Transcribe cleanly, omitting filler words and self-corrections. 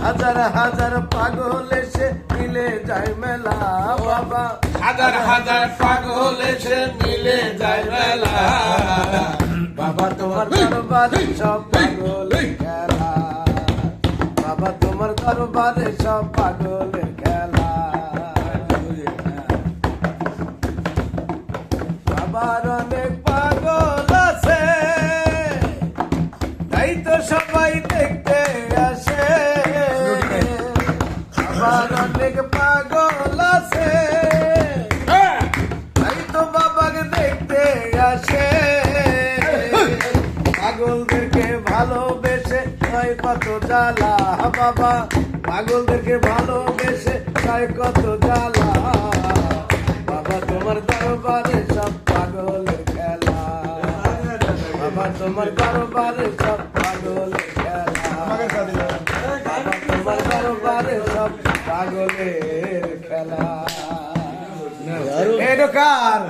হাজার হাজার পাগল এসে মিলে যায় মেলা বাবা, হাজার হাজার পাগল এসে মিলে যায় মেলা। বাবা তোমার দরবারে সব পাগলের খেলা, বাবা তোমার দরবারে সব পাগলের খেলা। বাবার অনেক পাগল আছে, তাই তো সবাই দেখতে আসে। বাবার অনেক পাগল আছে, তাই তো বাবাকে দেখতে আসে। পাগলদেরকে ভালোবেসে হয় কত জ্বালা বাবা, পাগলদেরকে ভালোবেসে হয় কত জ্বালা। বাবা তোমার দরবারে সব পাগলের খেলা, বাবা তোমার দরবারে সব পাগলের খেলা, বাবা তোমার দরবারে সব পাগলের খেলা। এ দোকান